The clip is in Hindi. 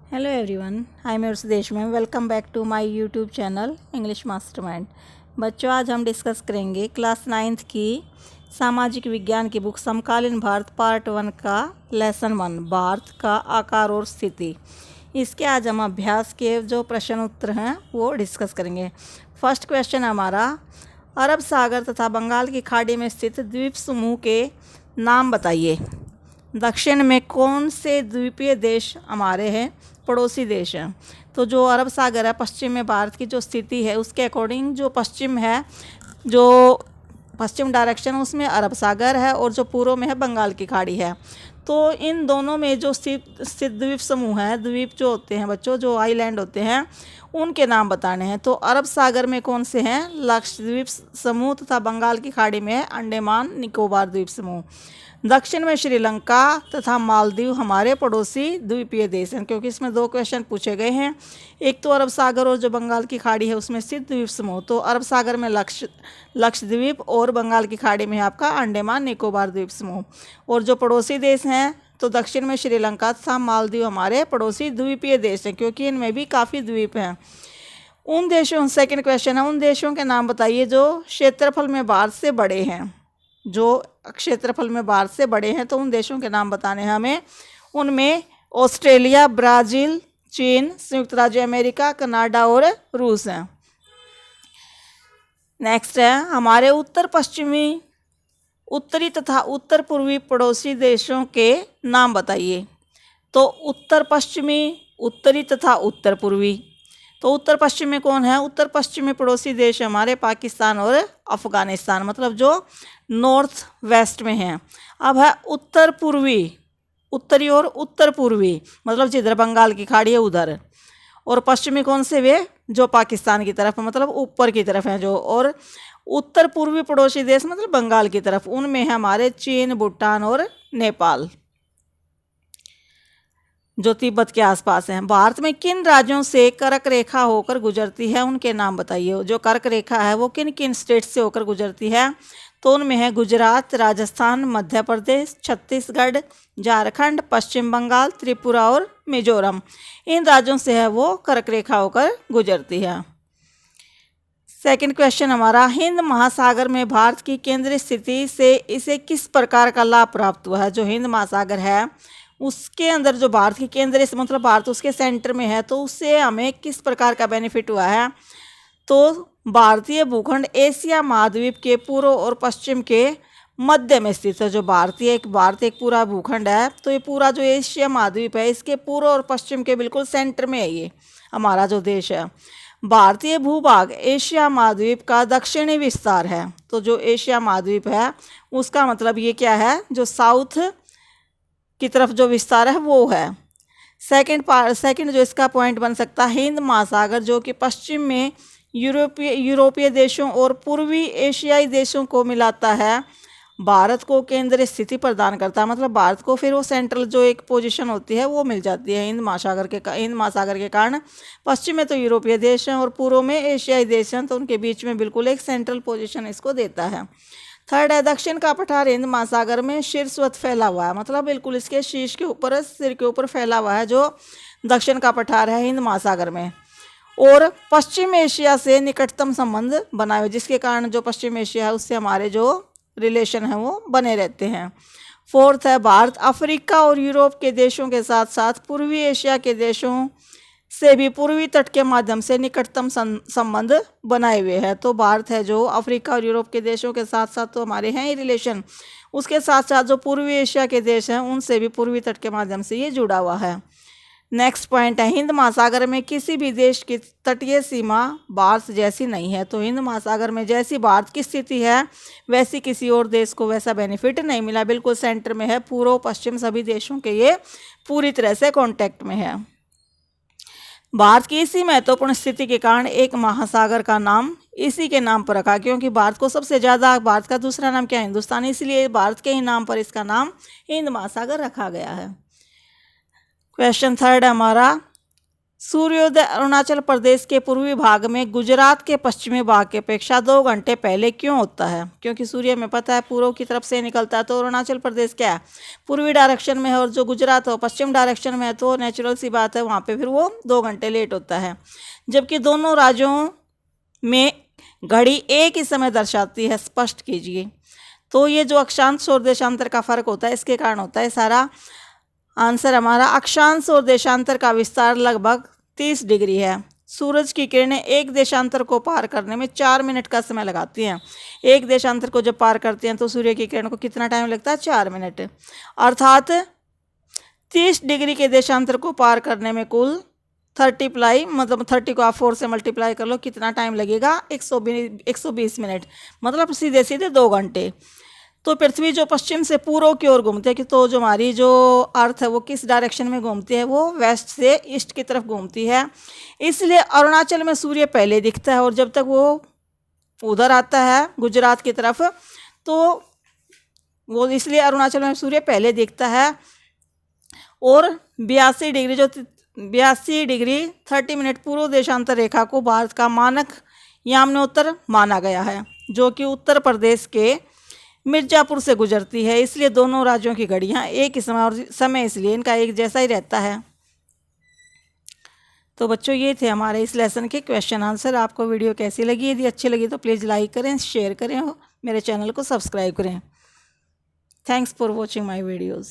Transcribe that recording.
Hello everyone, I am your Sudesh ma'am. Welcome back to my YouTube channel English Mastermind. बच्चों, आज हम डिस्कस करेंगे क्लास 9th की सामाजिक विज्ञान की बुक समकालीन भारत पार्ट 1 का लेसन 1 भारत का आकार और स्थिति। इसके आज हम अभ्यास के जो प्रश्न उत्तर हैं वो डिस्कस करेंगे। फर्स्ट क्वेश्चन हमारा, अरब सागर तथा बंगाल की खाड़ी में स्थित द्वीप समूह के नाम बताइए। दक्षिण में कौन से द्वीपीय देश हमारे हैं, पड़ोसी देश हैं? तो जो अरब सागर है, पश्चिम में भारत की जो स्थिति है उसके अकॉर्डिंग जो पश्चिम है, जो पश्चिम डायरेक्शन उसमें अरब सागर है और जो पूर्व में है बंगाल की खाड़ी है। तो इन दोनों में जो स्थित द्वीप समूह है, द्वीप जो होते हैं बच्चों, जो आइलैंड होते हैं, उनके नाम बताने हैं। तो अरब सागर में कौन से हैं? लक्षद्वीप समूह तथा बंगाल की खाड़ी में है अंडमान निकोबार द्वीप समूह। दक्षिण में श्रीलंका तथा मालदीव हमारे पड़ोसी द्वीपीय देश हैं, क्योंकि इसमें दो क्वेश्चन पूछे गए हैं। एक तो अरब सागर और जो बंगाल की खाड़ी है उसमें स्थित द्वीप समूह। तो अरब सागर में लक्षद्वीप और बंगाल की खाड़ी में है आपका अंडमान निकोबार द्वीप समूह। और जो पड़ोसी देश हैं तो दक्षिण में श्रीलंका तथा मालदीव हमारे पड़ोसी द्वीपीय देश हैं, क्योंकि इनमें भी काफ़ी द्वीप हैं। उन देशों, सेकंड क्वेश्चन है, उन देशों के नाम बताइए जो क्षेत्रफल में भारत से बड़े हैं। जो क्षेत्रफल में भारत से बड़े हैं तो उन देशों के नाम बताने हैं हमें। उनमें ऑस्ट्रेलिया, ब्राज़ील, चीन, संयुक्त राज्य अमेरिका, कनाडा और रूस हैं। नेक्स्ट है, हमारे उत्तर पश्चिमी, उत्तरी तथा उत्तर पूर्वी पड़ोसी देशों के नाम बताइए। तो उत्तर पश्चिमी, उत्तरी तथा उत्तर पूर्वी। तो उत्तर पश्चिम में कौन है? उत्तर पश्चिमी पड़ोसी देश हमारे पाकिस्तान और अफ़गानिस्तान, मतलब जो नॉर्थ वेस्ट में हैं। अब है उत्तर पूर्वी, उत्तरी और उत्तर पूर्वी, मतलब जिधर बंगाल की खाड़ी है उधर। और पश्चिमी कौन से वे? जो पाकिस्तान की तरफ, मतलब ऊपर की तरफ हैं जो। और उत्तर पूर्वी पड़ोसी देश मतलब बंगाल की तरफ, उनमें है हमारे चीन, भूटान और नेपाल, जो तिब्बत के आसपास हैं। भारत में किन राज्यों से कर्क रेखा होकर गुजरती है, उनके नाम बताइए। जो कर्क रेखा है वो किन किन स्टेट से होकर गुजरती है? तो उनमें है गुजरात, राजस्थान, मध्य प्रदेश, छत्तीसगढ़, झारखंड, पश्चिम बंगाल, त्रिपुरा और मिजोरम। इन राज्यों से है वो कर्क रेखा होकर गुजरती है। सेकंड क्वेश्चन हमारा, हिंद महासागर में भारत की केंद्रीय स्थिति से इसे किस प्रकार का लाभ प्राप्त हुआ है? जो हिंद महासागर है उसके अंदर जो भारत की केंद्रीय, मतलब भारत उसके सेंटर में है, तो उससे हमें किस प्रकार का बेनिफिट हुआ है? तो भारतीय भूखंड एशिया महाद्वीप के पूर्व और पश्चिम के मध्य में स्थित है। जो भारत एक पूरा भूखंड है, तो ये पूरा जो एशिया महाद्वीप है इसके पूर्व और पश्चिम के बिल्कुल सेंटर में है ये हमारा जो देश है। भारतीय भूभाग एशिया महाद्वीप का दक्षिणी विस्तार है। तो जो एशिया महाद्वीप है उसका मतलब ये क्या है? जो साउथ की तरफ जो विस्तार है वो है। सेकंड जो इसका पॉइंट बन सकता है, हिंद महासागर जो कि पश्चिम में यूरोपीय देशों और पूर्वी एशियाई देशों को मिलाता है, भारत को केंद्रीय स्थिति प्रदान करता है। मतलब भारत को फिर वो सेंट्रल जो एक पोजीशन होती है वो मिल जाती है हिंद महासागर के कारण। पश्चिम में तो यूरोपीय देश हैं और पूर्व में एशियाई देश हैं, तो उनके बीच में बिल्कुल एक सेंट्रल पोजीशन इसको देता है। थर्ड है, दक्षिण का पठार हिंद महासागर में शीर्षवत फैला हुआ है, मतलब बिल्कुल इसके शीर्ष के ऊपर, सिर के ऊपर फैला हुआ है जो दक्षिण का पठार है हिंद महासागर में। और पश्चिम एशिया से निकटतम संबंध बनाए हुए, जिसके कारण जो पश्चिम एशिया है उससे हमारे जो रिलेशन है वो बने रहते हैं। फोर्थ है, भारत अफ्रीका और यूरोप के देशों के साथ साथ पूर्वी एशिया के देशों से भी पूर्वी तट के माध्यम से निकटतम संबंध बनाए हुए है। तो भारत है जो अफ्रीका और यूरोप के देशों के साथ साथ तो हमारे हैं ही रिलेशन, उसके साथ साथ जो पूर्वी एशिया के देश हैं उनसे भी पूर्वी तट के माध्यम से ये जुड़ा हुआ है। नेक्स्ट पॉइंट है, हिंद महासागर में किसी भी देश की तटीय सीमा भारत जैसी नहीं है। तो हिंद महासागर में जैसी भारत की स्थिति है वैसी किसी और देश को वैसा बेनिफिट नहीं मिला, बिल्कुल सेंटर में है, पूर्व पश्चिम सभी देशों के ये पूरी तरह से कॉन्टैक्ट में है। भारत की इसी महत्वपूर्ण स्थिति के कारण एक महासागर का नाम इसी के नाम पर रखा, क्योंकि भारत को सबसे ज़्यादा, भारत का दूसरा नाम क्या है? हिंदुस्तान, इसलिए भारत के ही नाम पर इसका नाम हिंद महासागर रखा गया है। क्वेश्चन थर्ड हमारा, सूर्योदय अरुणाचल प्रदेश के पूर्वी भाग में गुजरात के पश्चिमी भाग की अपेक्षा 2 घंटे पहले क्यों होता है? क्योंकि सूर्य में पता है पूर्व की तरफ से निकलता है, तो अरुणाचल प्रदेश क्या है, पूर्वी डायरेक्शन में है, और जो गुजरात हो पश्चिम डायरेक्शन में है, तो नेचुरल सी बात है वहाँ पे फिर वो 2 घंटे लेट होता है। जबकि दोनों राज्यों में घड़ी एक ही समय दर्शाती है, स्पष्ट कीजिए। तो ये जो अक्षांश और देशांतर का फर्क होता है, इसके कारण होता है सारा आंसर हमारा। अक्षांश और देशांतर का विस्तार लगभग 30 डिग्री है। सूरज की किरणें एक देशांतर को पार करने में 4 मिनट का समय लगाती हैं। एक देशांतर को जब पार करती हैं तो सूर्य की किरण को कितना टाइम लगता है? 4 मिनट। अर्थात 30 डिग्री के देशांतर को पार करने में कुल 30 को आप 4 से मल्टीप्लाई कर लो, कितना टाइम लगेगा? 120 मिनट, मतलब सीधे सीधे 2 घंटे। तो पृथ्वी जो पश्चिम से पूर्व की ओर घूमती है, कि तो जो हमारी जो अर्थ है वो किस डायरेक्शन में घूमती है? वो वेस्ट से ईस्ट की तरफ घूमती है। इसलिए अरुणाचल में सूर्य पहले दिखता है, और जब तक वो उधर आता है गुजरात की तरफ, तो वो इसलिए अरुणाचल में सूर्य पहले दिखता है। और 82 डिग्री 30 मिनट पूर्व देशांतर रेखा को भारत का मानक यामनोत्तर माना गया है, जो कि उत्तर प्रदेश के मिर्जापुर से गुजरती है। इसलिए दोनों राज्यों की घड़ियां एक ही समय, और समय इसलिए इनका एक जैसा ही रहता है। तो बच्चों, ये थे हमारे इस लेसन के क्वेश्चन आंसर। आपको वीडियो कैसी लगी? यदि अच्छी लगी तो प्लीज़ लाइक करें, शेयर करें, मेरे चैनल को सब्सक्राइब करें। Thanks for watching my videos.